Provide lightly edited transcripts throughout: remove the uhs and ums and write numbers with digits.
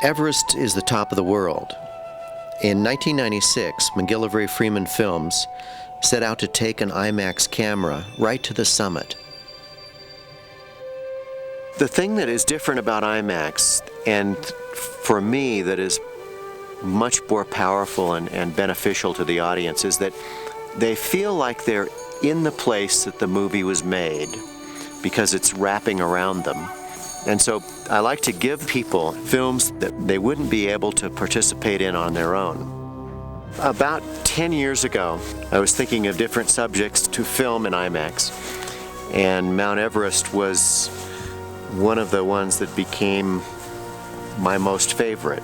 Everest is the top of the world. In 1996, MacGillivray Freeman Films set out to take an IMAX camera right to the summit. The thing that is different about IMAX, and for me that is much more powerful and beneficial to the audience, is that they feel like they're in the place that the movie was made because it's wrapping around them. And so I like to give people films that they wouldn't be able to participate in on their own. About 10 years ago, I was thinking of different subjects to film in IMAX, and Mount Everest was one of the ones that became my most favorite.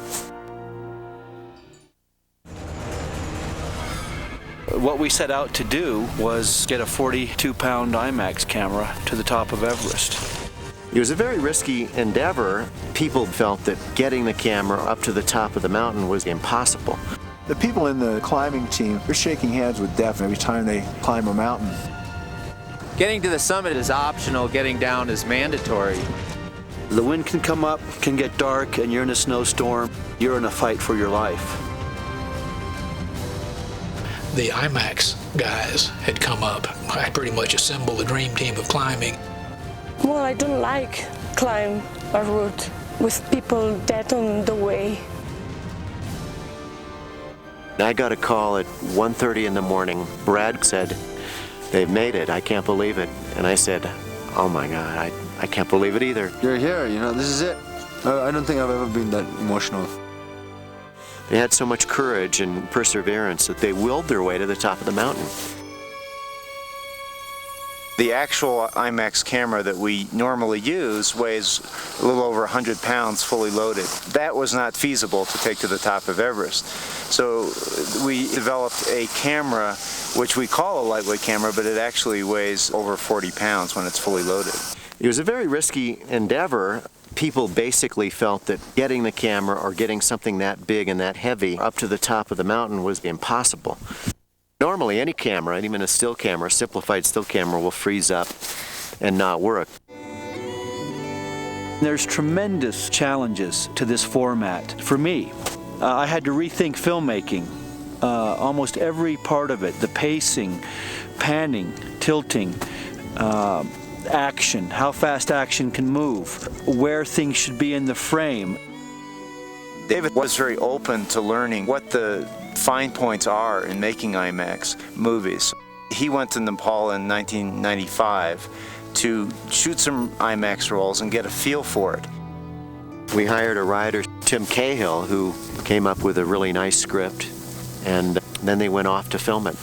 What we set out to do was get a 42-pound IMAX camera to the top of Everest. It was a very risky endeavor. People felt that getting the camera up to the top of the mountain was impossible. The people in the climbing team are shaking hands with death every time they climb a mountain. Getting to the summit is optional, getting down is mandatory. The wind can come up, can get dark, and you're in a snowstorm. You're in a fight for your life. The IMAX guys had come up. I pretty much assembled the dream team of climbing. Well, I don't like climb a route with people dead on the way. I got a call at 1:30 in the morning. Brad said, "They've made it. I can't believe it." And I said, "Oh my God, I can't believe it either." You're here, this is it. I don't think I've ever been that emotional. They had so much courage and perseverance that they willed their way to the top of the mountain. The actual IMAX camera that we normally use weighs a little over 100 pounds fully loaded. That was not feasible to take to the top of Everest. So we developed a camera which we call a lightweight camera, but it actually weighs over 40 pounds when it's fully loaded. It was a very risky endeavor. People basically felt that getting the camera or getting something that big and that heavy up to the top of the mountain was impossible. Normally, any camera, even a still camera, a simplified still camera, will freeze up and not work. There's tremendous challenges to this format. For me, I had to rethink filmmaking. Almost every part of it, the pacing, panning, tilting, action, how fast action can move, where things should be in the frame. David was very open to learning what the fine points are in making IMAX movies. He went to Nepal in 1995 to shoot some IMAX rolls and get a feel for it. We hired a writer, Tim Cahill, who came up with a really nice script, and then they went off to film it.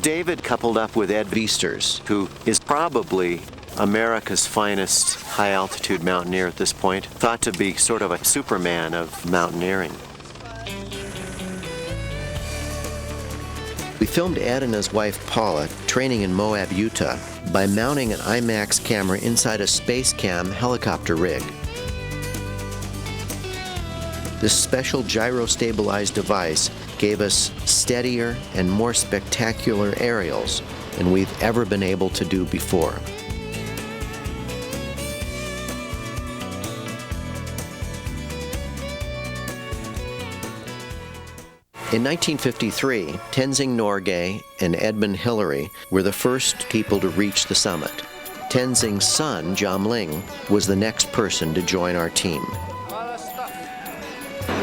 David coupled up with Ed Viesturs, who is probably America's finest high-altitude mountaineer at this point, thought to be sort of a Superman of mountaineering. We filmed Ed and his wife Paula training in Moab, Utah, by mounting an IMAX camera inside a Space Cam helicopter rig. This special gyro-stabilized device gave us steadier and more spectacular aerials than we've ever been able to do before. In 1953, Tenzing Norgay and Edmund Hillary were the first people to reach the summit. Tenzing's son, Jom Ling, was the next person to join our team.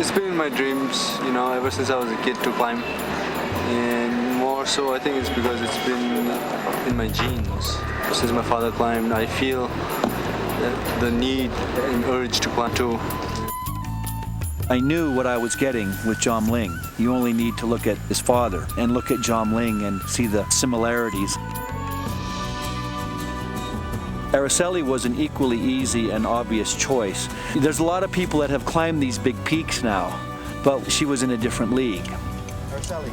It's been in my dreams, ever since I was a kid to climb. And more so, I think it's because it's been in my genes. Since my father climbed, I feel the need and urge to climb too. I knew what I was getting with Jom Ling. You only need to look at his father and look at Jom Ling and see the similarities. Araceli was an equally easy and obvious choice. There's a lot of people that have climbed these big peaks now, but she was in a different league. Araceli,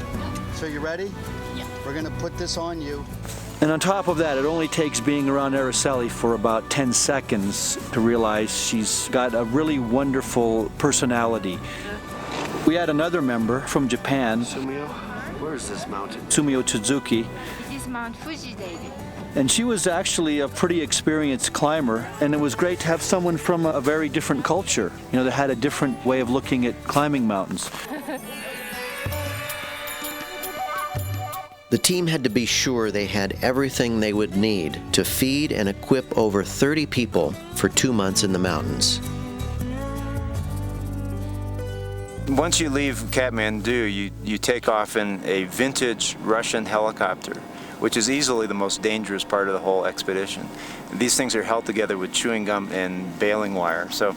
so you ready? Yeah. We're gonna put this on you. And on top of that, it only takes being around Araceli for about 10 seconds to realize she's got a really wonderful personality. We had another member from Japan. Sumio, Where is this mountain? Sumio Tsuzuki. It is Mount Fuji, David. And she was actually a pretty experienced climber, and it was great to have someone from a very different culture, you know, that had a different way of looking at climbing mountains. The team had to be sure they had everything they would need to feed and equip over 30 people for 2 months in the mountains. Once you leave Kathmandu, you take off in a vintage Russian helicopter, which is easily the most dangerous part of the whole expedition. These things are held together with chewing gum and baling wire. So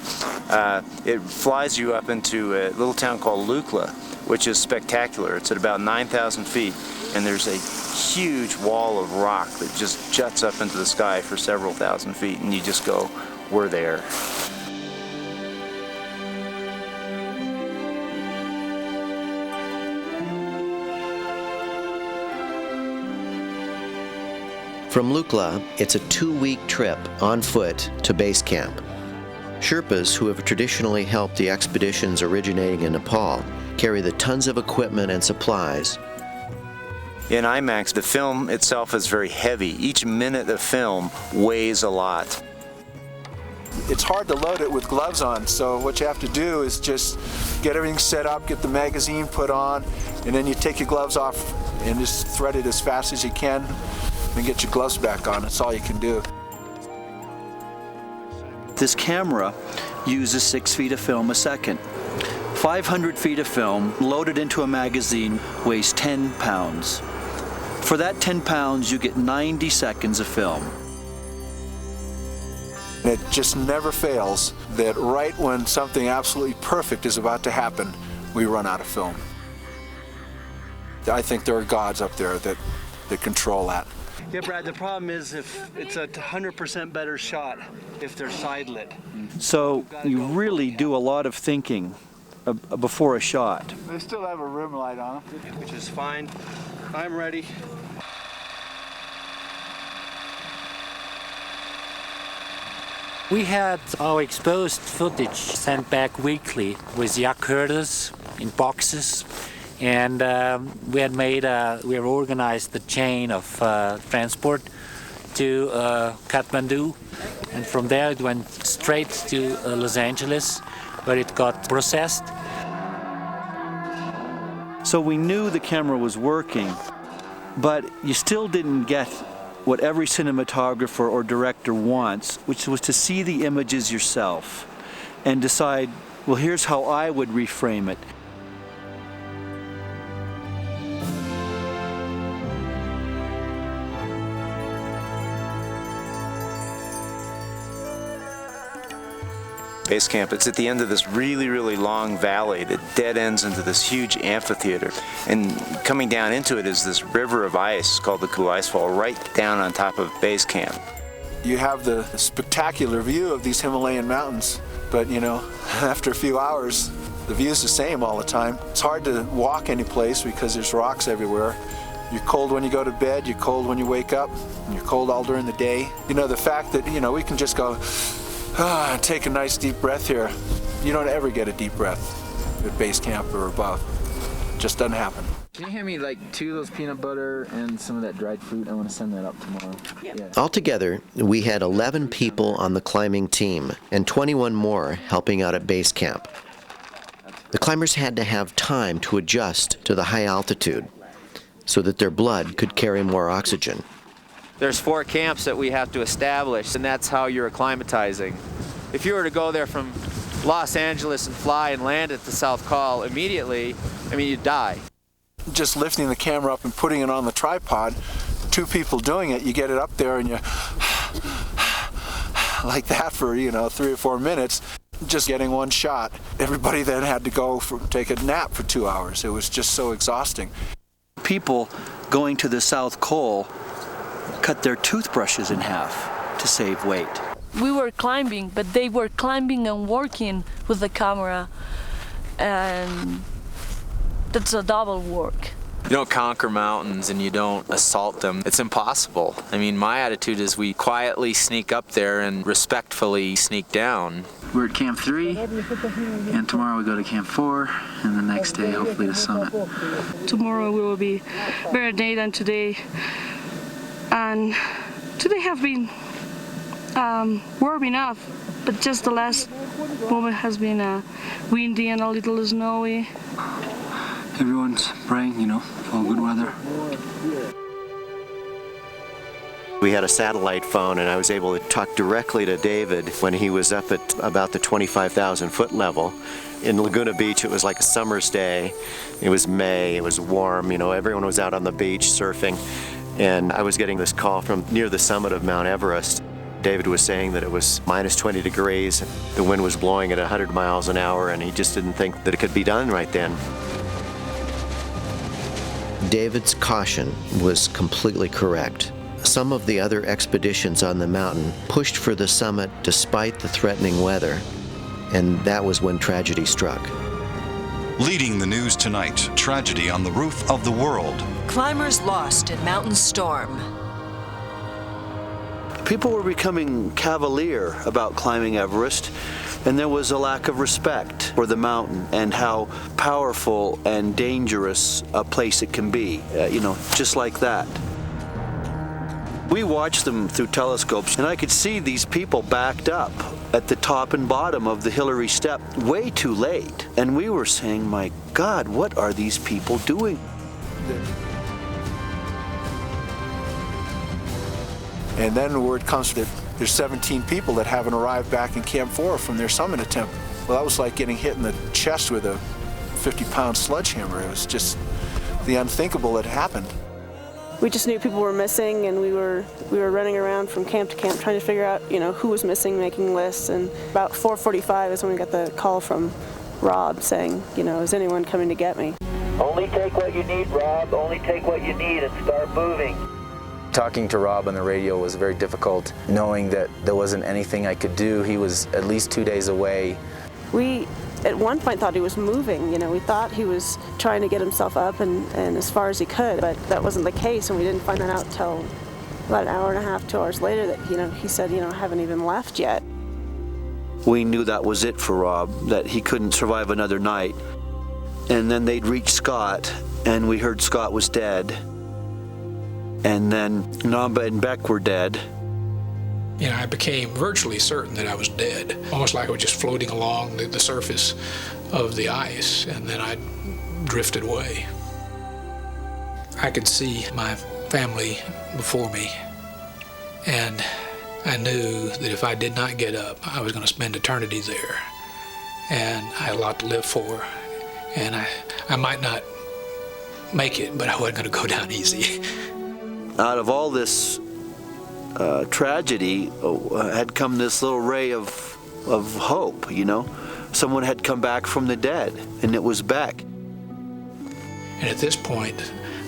it flies you up into a little town called Lukla, which is spectacular. It's at about 9,000 feet, and there's a huge wall of rock that just juts up into the sky for several thousand feet, and you just go, we're there. From Lukla, it's a 2-week trip on foot to base camp. Sherpas, who have traditionally helped the expeditions originating in Nepal, carry the tons of equipment and supplies. In IMAX, the film itself is very heavy. Each minute of film weighs a lot. It's hard to load it with gloves on, so what you have to do is just get everything set up, get the magazine put on, and then you take your gloves off and just thread it as fast as you can and get your gloves back on. That's all you can do. This camera uses 6 feet of film a second. 500 feet of film loaded into a magazine weighs 10 pounds. For that 10 pounds, you get 90 seconds of film. And it just never fails that right when something absolutely perfect is about to happen, we run out of film. I think there are gods up there that control that. Yeah, Brad, the problem is if it's a 100% better shot if they're side lit. So you really do a lot of thinking before a shot. They still have a rim light on them. Which is fine. I'm ready. We had our exposed footage sent back weekly with yak herders in boxes, and we had organized the chain of transport to Kathmandu, and from there it went straight to Los Angeles, where it got processed. So we knew the camera was working, but you still didn't get what every cinematographer or director wants, which was to see the images yourself and decide, well, here's how I would reframe it. Base camp, it's at the end of this really, really long valley that dead ends into this huge amphitheater. And coming down into it is this river of ice called the Ku Ice Fall, right down on top of base camp. You have the spectacular view of these Himalayan mountains, but you know, after a few hours, the view's the same all the time. It's hard to walk any place because there's rocks everywhere. You're cold when you go to bed, you're cold when you wake up, and you're cold all during the day. You know, the fact that, you know, we can just go, take a nice deep breath here. You don't ever get a deep breath at base camp or above. It just doesn't happen. Can you hand me like 2 of those peanut butter and some of that dried fruit? I want to send that up tomorrow. Yeah. Altogether, we had 11 people on the climbing team and 21 more helping out at base camp. The climbers had to have time to adjust to the high altitude so that their blood could carry more oxygen. There's 4 camps that we have to establish, and that's how you're acclimatizing. If you were to go there from Los Angeles and fly and land at the South Col immediately, I mean, you'd die. Just lifting the camera up and putting it on the tripod, 2 people doing it, you get it up there and you like that for, you know, 3 or 4 minutes, just getting one shot. Everybody then had to go take a nap for 2 hours. It was just so exhausting. People going to the South Col cut their toothbrushes in half to save weight. We were climbing, but they were climbing and working with the camera, and that's a double work. You don't conquer mountains and you don't assault them. It's impossible. I mean, my attitude is we quietly sneak up there and respectfully sneak down. we're at Camp 3, and tomorrow we go to Camp 4, and the next day, hopefully, the summit. Tomorrow we will be better day than today. And today have been warm enough, but just the last moment has been windy and a little snowy. Everyone's praying, for all good weather. We had a satellite phone, and I was able to talk directly to David when he was up at about the 25,000 foot level. In Laguna Beach, it was like a summer's day. It was May, it was warm, everyone was out on the beach surfing. And I was getting this call from near the summit of Mount Everest. David was saying that it was minus 20 degrees, the wind was blowing at 100 miles an hour, and he just didn't think that it could be done right then. David's caution was completely correct. Some of the other expeditions on the mountain pushed for the summit despite the threatening weather, and that was when tragedy struck. Leading the news tonight, tragedy on the roof of the world. Climbers lost in mountain storm. People were becoming cavalier about climbing Everest, and there was a lack of respect for the mountain and how powerful and dangerous a place it can be, just like that. We watched them through telescopes, and I could see these people backed up at the top and bottom of the Hillary Step way too late. And we were saying, my God, what are these people doing? And then word comes that there's 17 people that haven't arrived back in Camp 4 from their summit attempt. Well, that was like getting hit in the chest with a 50-pound sledgehammer. It was just the unthinkable that happened. We just knew people were missing, and we were running around from camp to camp trying to figure out, who was missing, making lists. And about 4:45 is when we got the call from Rob saying, is anyone coming to get me? Only take what you need, Rob. Only take what you need and start moving. Talking to Rob on the radio was very difficult, knowing that there wasn't anything I could do. He was at least 2 days away. We, at one point, thought he was moving. We thought he was trying to get himself up and as far as he could, but that wasn't the case, and we didn't find that out until about an hour and a half, 2 hours later that, he said, I haven't even left yet. We knew that was it for Rob, that he couldn't survive another night. And then they'd reached Scott, and we heard Scott was dead. And then Namba and Beck were dead. I became virtually certain that I was dead, almost like I was just floating along the surface of the ice, and then I drifted away. I could see my family before me, and I knew that if I did not get up, I was going to spend eternity there, and I had a lot to live for, and I might not make it, but I wasn't going to go down easy. Out of all this tragedy had come this little ray of hope, Someone had come back from the dead, and it was Beck. And at this point,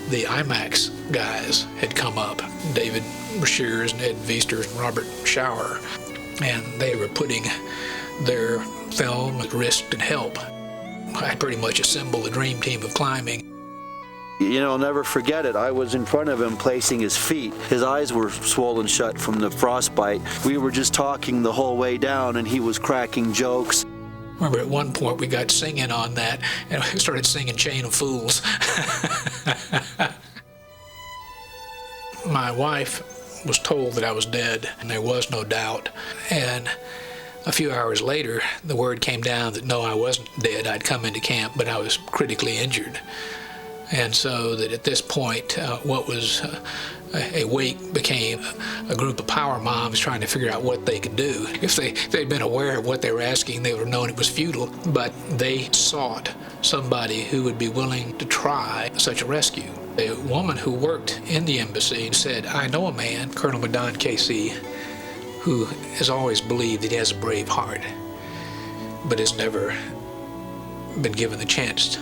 the IMAX guys had come up, David Brashears and Ed Viesters and Robert Schauer, and they were putting their film at risk and help. I pretty much assembled a dream team of climbing. I'll never forget it. I was in front of him placing his feet. His eyes were swollen shut from the frostbite. We were just talking the whole way down, and he was cracking jokes. Remember, at one point we got singing on that, and we started singing Chain of Fools. My wife was told that I was dead, and there was no doubt. And a few hours later, the word came down that no, I wasn't dead. I'd come into camp, but I was critically injured. And so that at this point, what was a wake became a group of power moms trying to figure out what they could do. If they'd been aware of what they were asking, they would have known it was futile, but they sought somebody who would be willing to try such a rescue. A woman who worked in the embassy said, I know a man, Colonel Madon KC, who has always believed that he has a brave heart, but has never been given the chance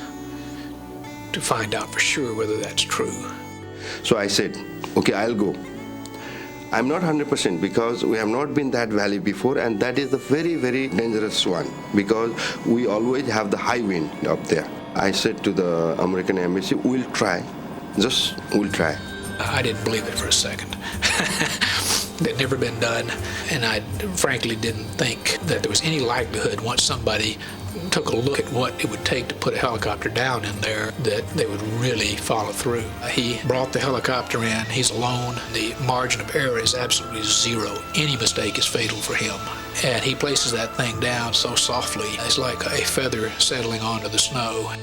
to find out for sure whether that's true. So I said, okay, I'll go. I'm not 100% because we have not been that valley before, and that is the very, very dangerous one because we always have the high wind up there. I said to the American embassy, we'll try. We'll try. I didn't believe it for a second. that had never been done, and I frankly didn't think that there was any likelihood once somebody took a look at what it would take to put a helicopter down in there that they would really follow through. He brought the helicopter in, he's alone, the margin of error is absolutely zero. Any mistake is fatal for him. And he places that thing down so softly, it's like a feather settling onto the snow.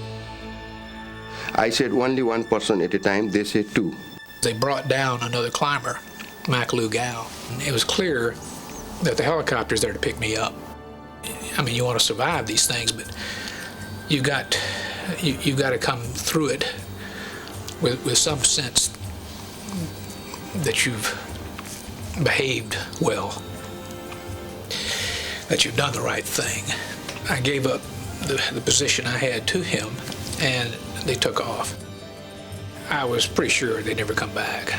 I said only one person at a time, they said two. They brought down another climber, Mac Lou Gao. It was clear that the helicopter's there to pick me up. I mean, you want to survive these things, but you've got to come through it with some sense that you've behaved well, that you've done the right thing. I gave up the position I had to him, and they took off. I was pretty sure they'd never come back.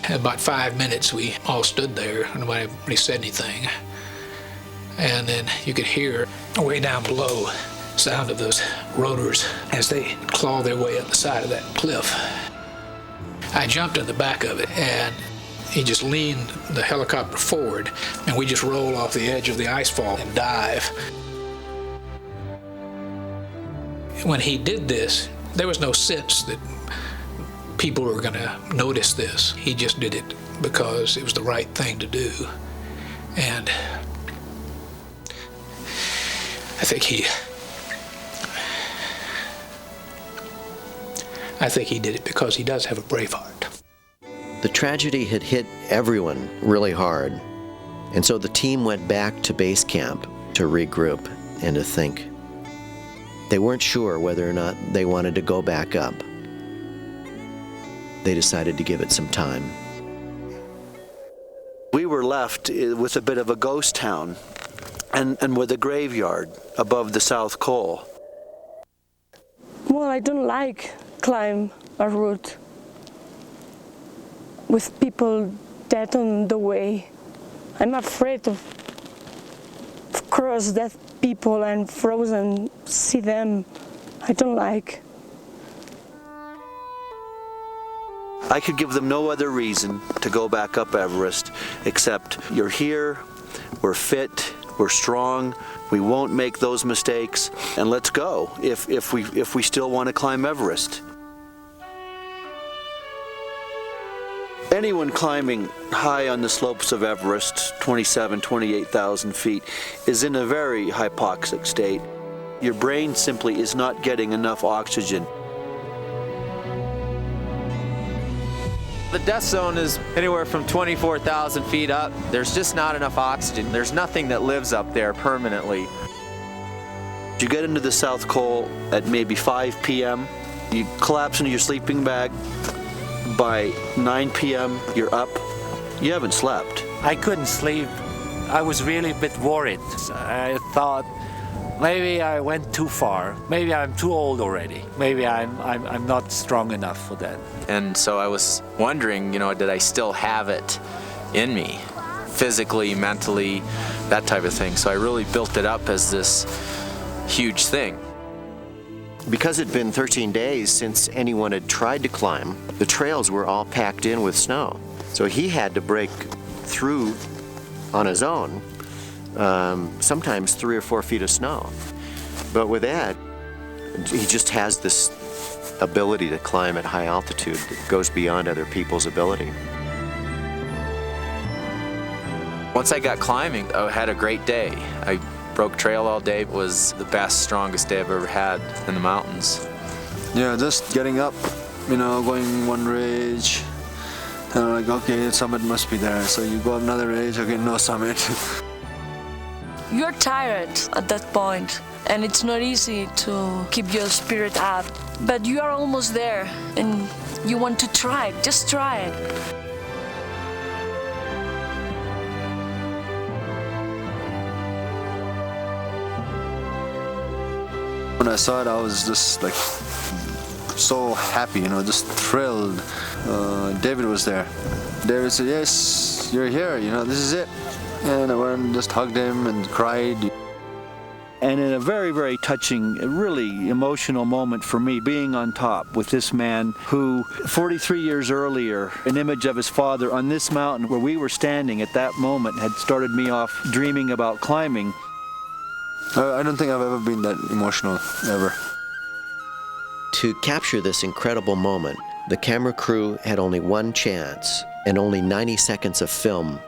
In about 5 minutes, we all stood there, and nobody really said anything. And then you could hear way down below the sound of those rotors as they claw their way up the side of that cliff. I jumped in the back of it, and he just leaned the helicopter forward, and we just roll off the edge of the icefall and dive. When he did this, there was no sense that people were going to notice this. He just did it because it was the right thing to do. And I think he did it because he does have a brave heart. The tragedy had hit everyone really hard, and so the team went back to base camp to regroup and to think. They weren't sure whether or not they wanted to go back up. They decided to give it some time. We were left with a bit of a ghost town and with a graveyard above the South Col. Well, I don't like climb a route with people dead on the way. I'm afraid of cross dead people and frozen, see them. I don't like. I could give them no other reason to go back up Everest except you're here, we're fit, we're strong, we won't make those mistakes, and let's go if we still want to climb Everest. Anyone climbing high on the slopes of Everest, 28,000 feet, is in a very hypoxic state. Your brain simply is not getting enough oxygen. The death zone is anywhere from 24,000 feet up. There's just not enough oxygen. There's nothing that lives up there permanently. You get into the South Col at maybe 5 p.m. You collapse into your sleeping bag. By 9 p.m., you're up. You haven't slept. I couldn't sleep. I was really a bit worried. I thought maybe I went too far. Maybe I'm too old already. Maybe I'm not strong enough for that. And so I was wondering, did I still have it in me? Physically, mentally, that type of thing. So I really built it up as this huge thing. Because it'd been 13 days since anyone had tried to climb, the trails were all packed in with snow. So he had to break through on his own, sometimes 3 or 4 feet of snow. But with Ed, he just has this ability to climb at high altitude that goes beyond other people's ability. Once I got climbing, I had a great day. I broke trail all day. It was the best, strongest day I've ever had in the mountains. Yeah, just getting up, going one ridge, and like, okay, the summit must be there. So you go up another ridge, okay, no summit. You're tired at that point, and it's not easy to keep your spirit up. But you are almost there, and you want to try it. Just try it. When I saw it, I was just like so happy, just thrilled. David was there. David said, "Yes, you're here. This is it." And I went and just hugged him and cried. And in a very, very touching, really emotional moment for me, being on top with this man who 43 years earlier, an image of his father on this mountain where we were standing at that moment had started me off dreaming about climbing. I don't think I've ever been that emotional, ever. To capture this incredible moment, the camera crew had only one chance and only 90 seconds of film.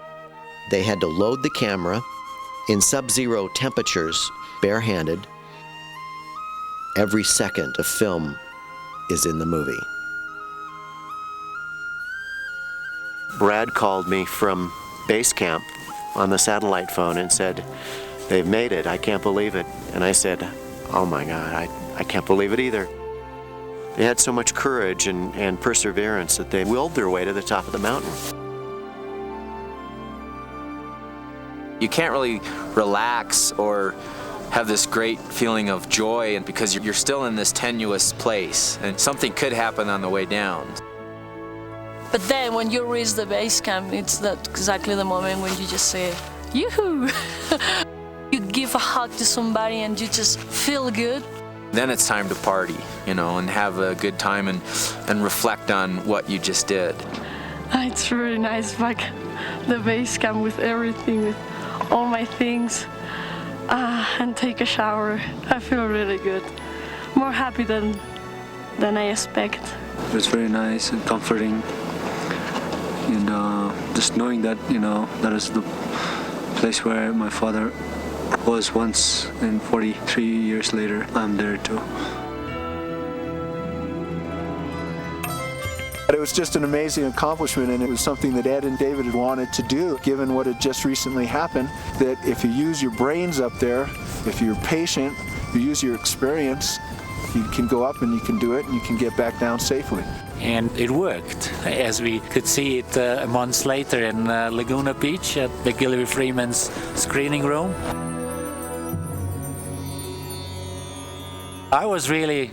They had to load the camera in sub-zero temperatures, barehanded. Every second of film is in the movie. Brad called me from base camp on the satellite phone and said, "They've made it, I can't believe it." And I said, "Oh my God, I can't believe it either." They had so much courage and perseverance that they willed their way to the top of the mountain. You can't really relax or have this great feeling of joy and because you're still in this tenuous place and something could happen on the way down. But then when you reach the base camp, it's that exactly the moment when you just say, yoo-hoo! You give a hug to somebody and you just feel good. Then it's time to party, you know, and have a good time and reflect on what you just did. It's really nice back the base camp with everything, with all my things, and take a shower. I feel really good. More happy than I expect. It was very nice and comforting. And just knowing that, you know, that is the place where my father was once, and 43 years later, I'm there too. It was just an amazing accomplishment, and it was something that Ed and David had wanted to do, given what had just recently happened, that if you use your brains up there, if you're patient, you use your experience, you can go up and you can do it, and you can get back down safely. And it worked, as we could see it a month later in Laguna Beach at McGillivray Freeman's screening room. I was really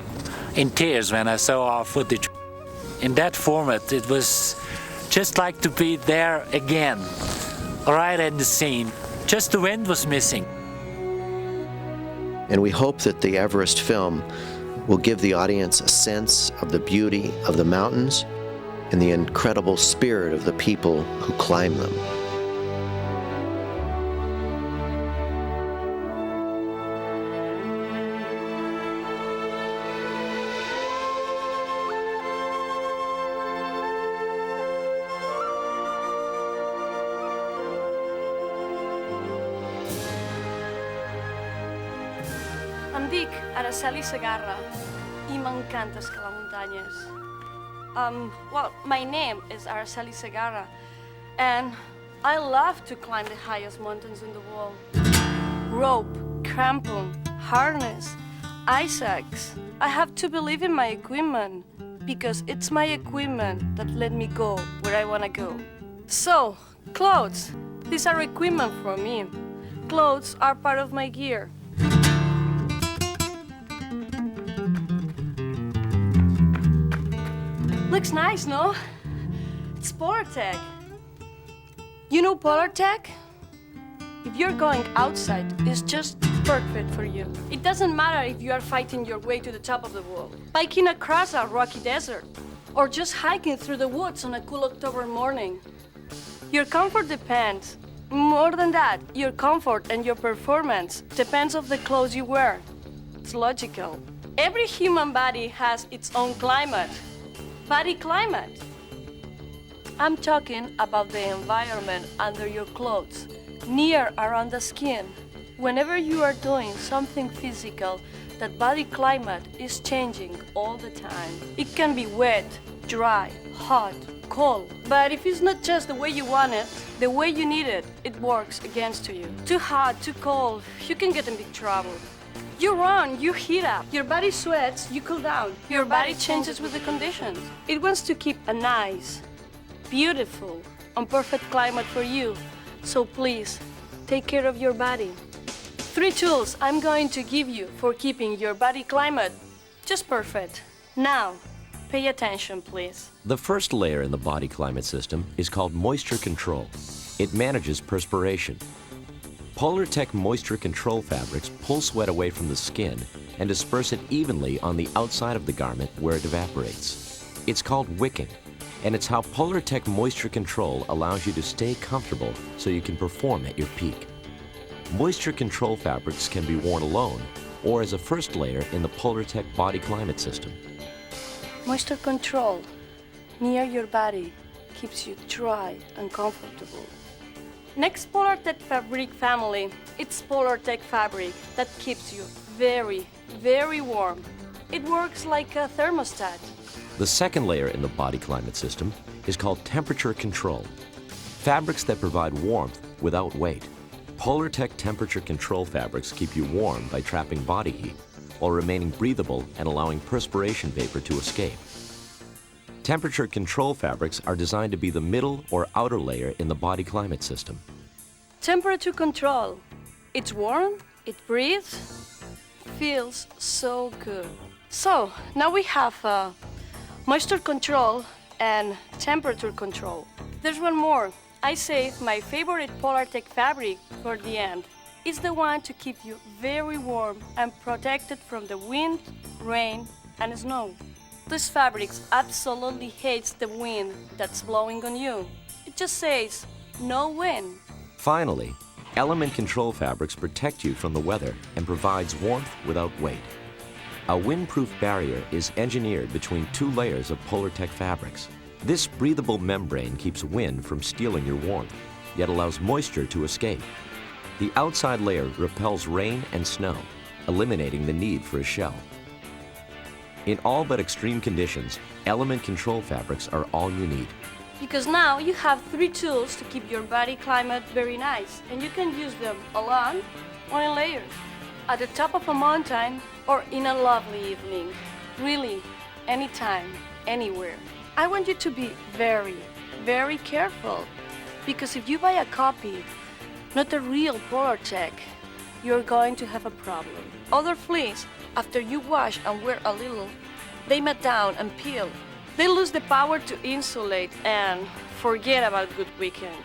in tears when I saw our footage. In that format, it was just like to be there again, right in the scene. Just the wind was missing. And we hope that the Everest film will give the audience a sense of the beauty of the mountains and the incredible spirit of the people who climb them. Em dic Araceli Segarra I m'encanta escalar muntanyes. Well, my name is Araceli Segarra, and I love to climb the highest mountains in the world. Rope, crampon, harness, ice axe. I have to believe in my equipment, because it's my equipment that let me go where I want to go. So, clothes. These are equipment for me. Clothes are part of my gear. Looks nice, no? It's Polartec. You know Polartec? If you're going outside, it's just perfect for you. It doesn't matter if you are fighting your way to the top of the world, biking across a rocky desert, or just hiking through the woods on a cool October morning. Your comfort depends. More than that, your comfort and your performance depends on the clothes you wear. It's logical. Every human body has its own climate. Body climate. I'm talking about the environment under your clothes, near around the skin. Whenever you are doing something physical, that body climate is changing all the time. It can be wet, dry, hot, cold. But if it's not just the way you want it, the way you need it, it works against you. Too hot, too cold, you can get in big trouble. You run, you heat up, your body sweats, you cool down. Your body changes with the conditions. It wants to keep a nice, beautiful, and perfect climate for you. So please, take care of your body. 3 tools I'm going to give you for keeping your body climate just perfect. Now, pay attention, please. The first layer in the body climate system is called moisture control. It manages perspiration. Polartec moisture control fabrics pull sweat away from the skin and disperse it evenly on the outside of the garment where it evaporates. It's called wicking, and it's how Polartec moisture control allows you to stay comfortable so you can perform at your peak. Moisture control fabrics can be worn alone or as a first layer in the Polartec body climate system. Moisture control near your body keeps you dry and comfortable. Next Polartec fabric family, it's Polartec fabric that keeps you very, very warm. It works like a thermostat. The second layer in the body climate system is called temperature control. Fabrics that provide warmth without weight. Polartec temperature control fabrics keep you warm by trapping body heat while remaining breathable and allowing perspiration vapor to escape. Temperature control fabrics are designed to be the middle or outer layer in the body climate system. Temperature control. It's warm, it breathes, feels so good. So now we have moisture control and temperature control. There's one more. I saved my favorite Polartec fabric for the end. It's the one to keep you very warm and protected from the wind, rain, and snow. This fabric absolutely hates the wind that's blowing on you. It just says, no wind. Finally, element control fabrics protect you from the weather and provides warmth without weight. A windproof barrier is engineered between two layers of Polartec fabrics. This breathable membrane keeps wind from stealing your warmth, yet allows moisture to escape. The outside layer repels rain and snow, eliminating the need for a shell. In all but extreme conditions, element control fabrics are all you need. Because now you have 3 tools to keep your body climate very nice, and you can use them alone or in layers, at the top of a mountain or in a lovely evening. Really, anytime, anywhere. I want you to be very, very careful, because if you buy a copy, not a real Polartec, you're going to have a problem. Other fleece, after you wash and wear a little, they mat down and peel. They lose the power to insulate and forget about good weekend.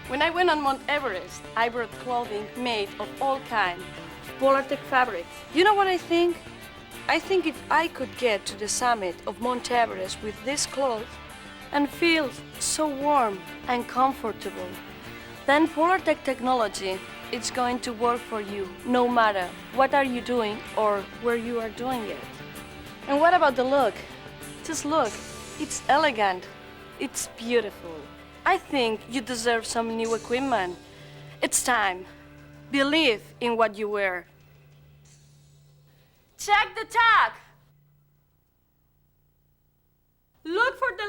When I went on Mount Everest, I brought clothing made of all kinds of Polartec fabrics. You know what I think? I think if I could get to the summit of Mount Everest with these clothes and feel so warm and comfortable, then Polartec technology is going to work for you no matter what are you doing or where you are doing it. And what about the look? Just look, it's elegant, it's beautiful. I think you deserve some new equipment. It's time. Believe in what you wear. Check the tag. Look for the